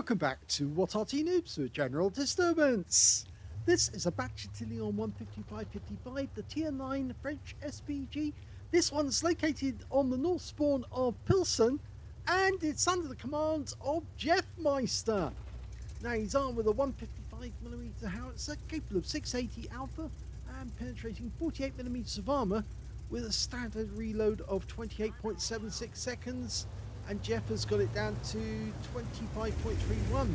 Welcome back to What Arty Noobs with General Disturbance. This is a Bat Châtillon 15555, the Tier 9 French SPG. This one's located on the north spawn of Pilsen, and it's under the command of Jeffm31ster. Now he's armed with a 155mm howitzer capable of 680 alpha and penetrating 48mm of armour with a standard reload of 28.76 seconds. And Jeff has got it down to 25.31.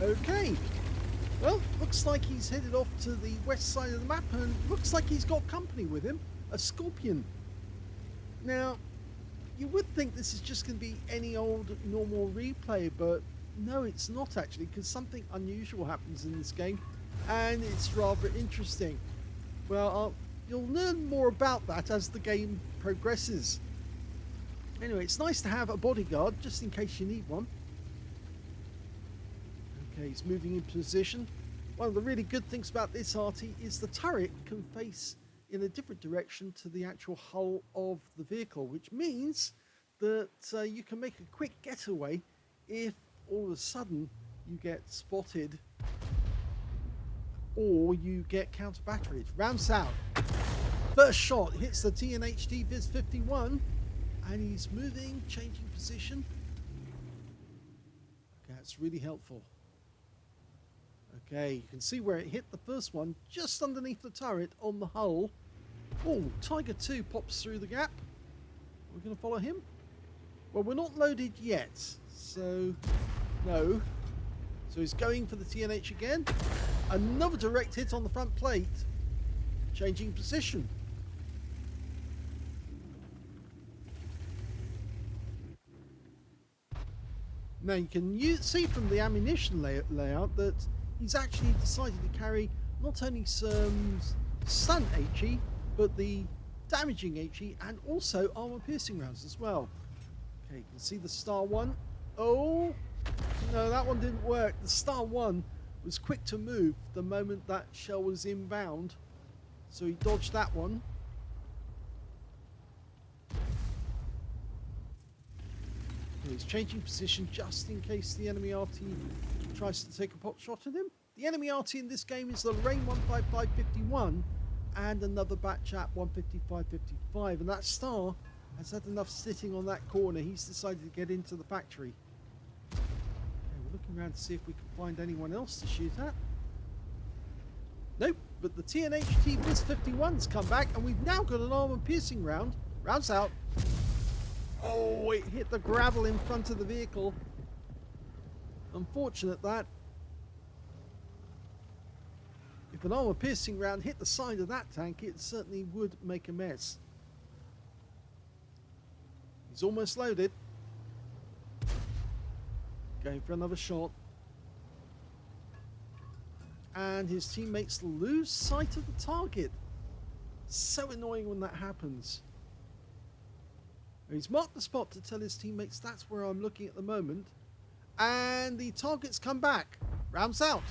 Okay, well, looks like he's headed off to the west side of the map, and looks like he's got company with him, a scorpion. Now, you would think this is just going to be any old normal replay, but no, it's not actually, because something unusual happens in this game, and it's rather interesting. Well, you'll learn more about that as the game progresses. Anyway, it's nice to have a bodyguard, just in case you need one. Okay, he's moving in position. One of the really good things about this Arty is the turret can face in a different direction to the actual hull of the vehicle, which means that you can make a quick getaway if all of a sudden you get spotted or you get counter-batteried. Rounds out. First shot hits the TNHD VIS-51. And he's moving, changing position. Okay, that's really helpful. Okay, you can see where it hit the first one, just underneath the turret on the hull. Oh, Tiger 2 pops through the gap. We're going to follow him. Well, we're not loaded yet, so no. So he's going for the TNH again. Another direct hit on the front plate. Changing position. Now you can see from the ammunition layout that he's actually decided to carry not only some stun HE, but the damaging HE and also armor piercing rounds as well. Okay, you can see the Star 1. Oh, no, that one didn't work. The Star 1 was quick to move the moment that shell was inbound, so he dodged that one. He's changing position just in case the enemy Arty tries to take a pot shot at him. The enemy Arty in this game is the Lorraine 15551 and another Bat Chat 15555, and that Star has had enough sitting on that corner. He's decided to get into the factory. Okay, we're looking around to see if we can find anyone else to shoot at. Nope, but the TNHT VIS-51's come back, and we've now got an armor piercing round. Rounds out. Oh, it hit the gravel in front of the vehicle. Unfortunate that. If an armor piercing round hit the side of that tank, it certainly would make a mess. He's almost loaded. Going for another shot. And his teammates lose sight of the target. So annoying when that happens. He's marked the spot to tell his teammates that's where I'm looking at the moment. And the targets come back. Rounds out.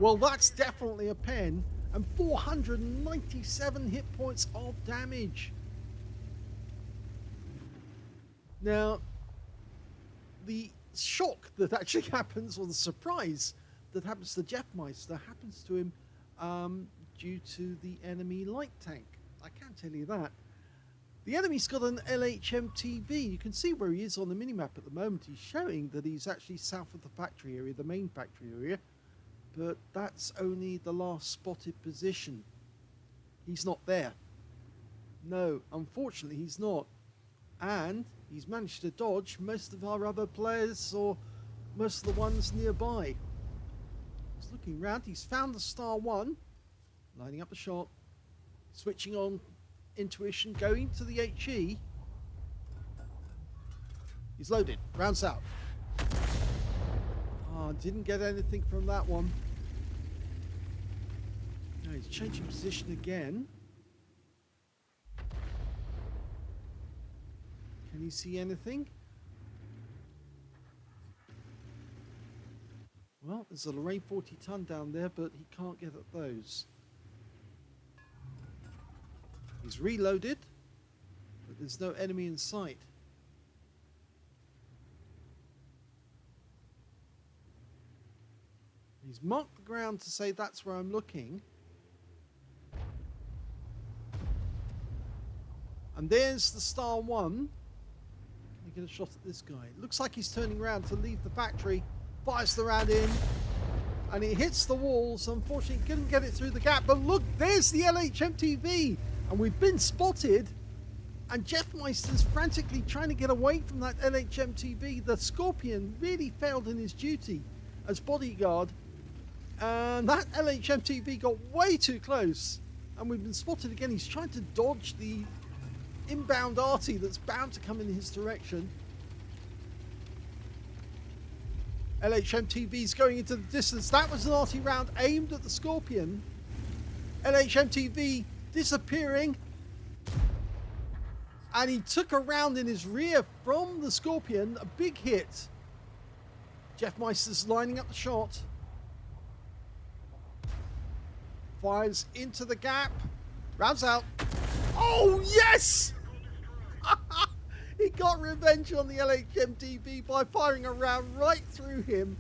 Well, that's definitely a pen. And 497 hit points of damage. Now, the shock that actually happens, or the surprise that happens to Jeffm31ster, happens to him due to the enemy light tank. I can't tell you that. The enemy's got an LHMTV. You can see where he is on the minimap at the moment. He's showing that he's actually south of the factory area, the main factory area. But that's only the last spotted position. He's not there. No, unfortunately he's not. And he's managed to dodge most of our other players, or most of the ones nearby. He's looking around. He's found the Star 1. Lining up the shot. Switching on intuition, going to the HE. He's loaded. Rounds out. Oh, didn't get anything from that one. Now he's changing position again. Can you see anything? Well, there's a Lorraine 40 ton down there, but he can't get at those. He's reloaded, but there's no enemy in sight. He's marked the ground to say that's where I'm looking. And there's the Star 1. Can you get a shot at this guy? Looks like he's turning around to leave the factory. Fires the round in. And it hits the walls. Unfortunately, couldn't get it through the gap. But look, there's the LHMTV. And we've been spotted. And Jeffmeister's frantically trying to get away from that LHMTV. The Scorpion really failed in his duty as bodyguard. And that LHMTV got way too close. And we've been spotted again. He's trying to dodge the inbound Arty that's bound to come in his direction. LHMTV's going into the distance. That was an Arty round aimed at the Scorpion. LHMTV disappearing. And he took a round in his rear from the Scorpion. A big hit. Jeffmeister's lining up the shot. Fires into the gap. Rounds out. Oh, yes! He got revenge on the LHMTV by firing a round right through him.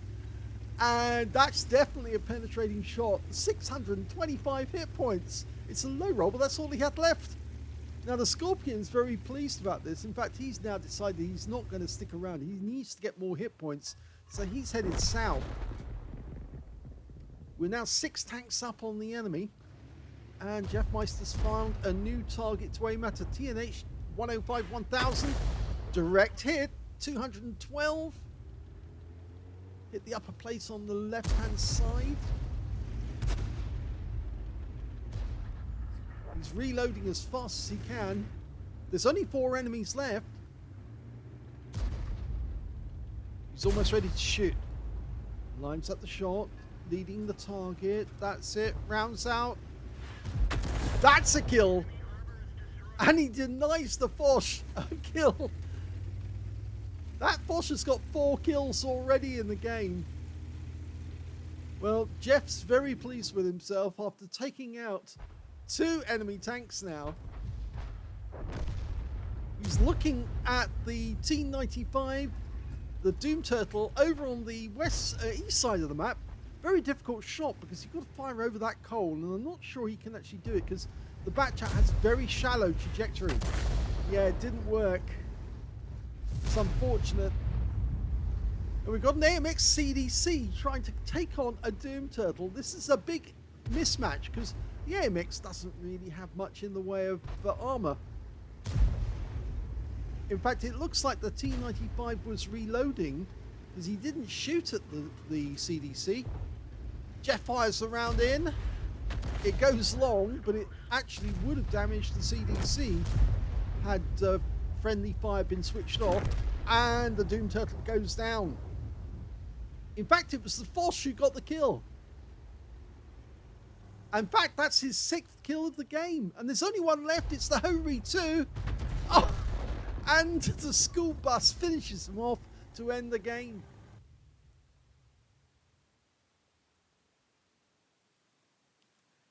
And that's definitely a penetrating shot. 625 hit points. It's a low roll, but that's all he had left. Now, the Scorpion's very pleased about this. In fact, he's now decided he's not going to stick around. He needs to get more hit points. So he's headed south. We're now 6 tanks up on the enemy. And Jeffmeister's found a new target to aim at, a TNH 105-1000. Direct hit, 212. Hit the upper place on the left-hand side. He's reloading as fast as he can. There's only 4 enemies left. He's almost ready to shoot. Lines up the shot, leading the target. That's it. Rounds out. That's a kill. And he denies the Foch a kill. That Foch has got 4 kills already in the game. Well, Jeff's very pleased with himself after taking out 2 enemy tanks now. He's looking at the T-95, the Doom Turtle, over on the east side of the map. Very difficult shot because you've got to fire over that coal, and I'm not sure he can actually do it because the Bat Chat has very shallow trajectory. Yeah, it didn't work. It's unfortunate. And we've got an AMX CDC trying to take on a Doom Turtle. This is a big mismatch because the AMX doesn't really have much in the way of armor. In fact, it looks like the T-95 was reloading because he didn't shoot at the CDC. Jeff fires the round in. It goes long, but it actually would have damaged the CDC had friendly fire been switched off, and the Doom Turtle goes down. In fact, it was the Foch who got the kill. In fact, that's his 6th kill of the game, and there's only one left. It's the Hori 2. Oh, and the school bus finishes him off to end the game.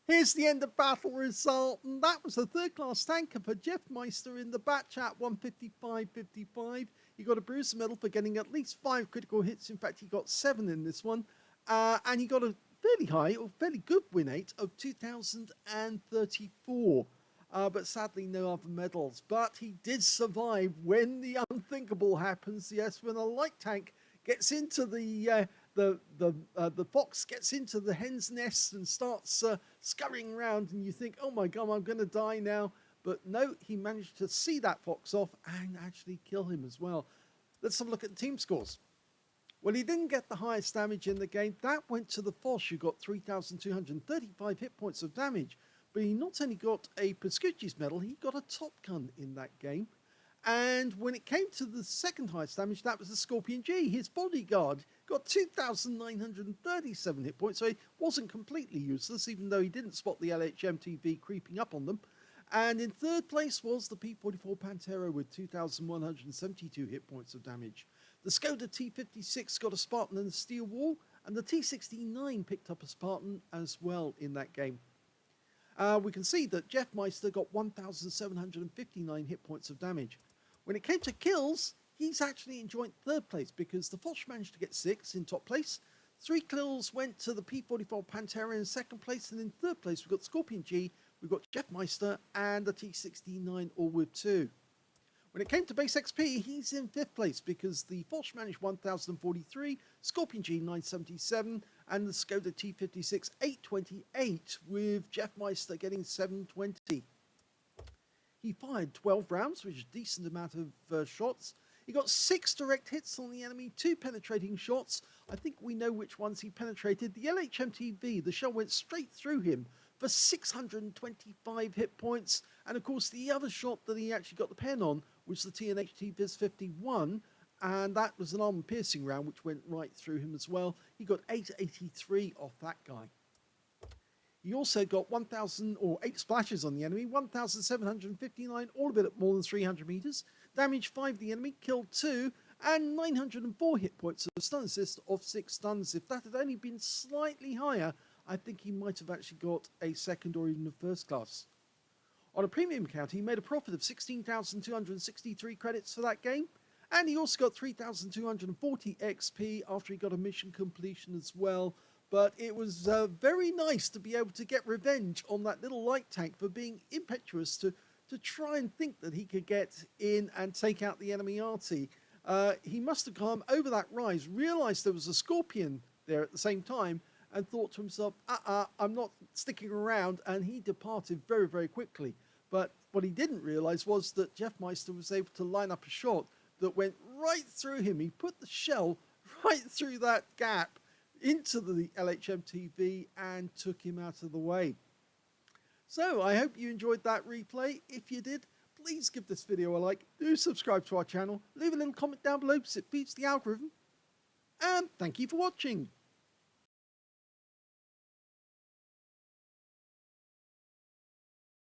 Here's the end of battle result, and that was a 3rd class tanker for Jeffmeister in the Bat Chat 155-55. He got a Bruiser medal for getting at least 5 critical hits. In fact, he got 7 in this one, and he got a fairly high or fairly good win rate of 2,034. But sadly, no other medals. But he did survive when the unthinkable happens. Yes, when a light tank gets into the fox gets into the hen's nest and starts scurrying around, and you think, oh my god, I'm going to die now. But no, he managed to see that fox off and actually kill him as well. Let's have a look at the team scores. Well, he didn't get the highest damage in the game. That went to the Foch, who got 3,235 hit points of damage. But he not only got a Pescucci's medal, he got a Top Gun in that game. And when it came to the 2nd highest damage, that was the Scorpion G. His bodyguard got 2,937 hit points, so he wasn't completely useless, even though he didn't spot the LHMTV creeping up on them. And in 3rd place was the P-44 Pantera with 2,172 hit points of damage. The Skoda T-56 got a Spartan and a steel wall, and the T-69 picked up a Spartan as well in that game. We can see that Jeffmeister got 1,759 hit points of damage. When it came to kills, he's actually in joint 3rd place because the Foch managed to get 6 in top place. 3 kills went to the P44 Pantera in second place, and in third place we've got Scorpion G, we've got Jeffm31ster, and the T69 all with 2. When it came to base XP, he's in 5th place because the Force managed 1043, Scorpion G 977, and the Skoda T56 828, with Jeffm31ster getting 720. He fired 12 rounds, which is a decent amount of shots. He got 6 direct hits on the enemy, 2 penetrating shots. I think we know which ones he penetrated. The LHMTV, the shell went straight through him for 625 hit points. And of course, the other shot that he actually got the pen on was the TNH Viz 51. And that was an armor-piercing round, which went right through him as well. He got 883 off that guy. He also got 8 splashes on the enemy, 1,759, all of it at more than 300 meters. Damaged 5 the enemy, killed 2, and 904 hit points of stun assist off 6 stuns. If that had only been slightly higher, I think he might have actually got a second or even a first class. On a premium account, he made a profit of 16,263 credits for that game, and he also got 3,240 XP after he got a mission completion as well. But it was very nice to be able to get revenge on that little light tank for being impetuous to try and think that he could get in and take out the enemy Arty. He must have come over that rise, realised there was a Scorpion there at the same time, and thought to himself, I'm not sticking around, and he departed very, very quickly. But what he didn't realise was that Jeffm31ster was able to line up a shot that went right through him. He put the shell right through that gap into the LHMTV and took him out of the way. So I hope you enjoyed that replay. If you did, please give this video a like, do subscribe to our channel, leave a little comment down below because it feeds the algorithm, and thank you for watching.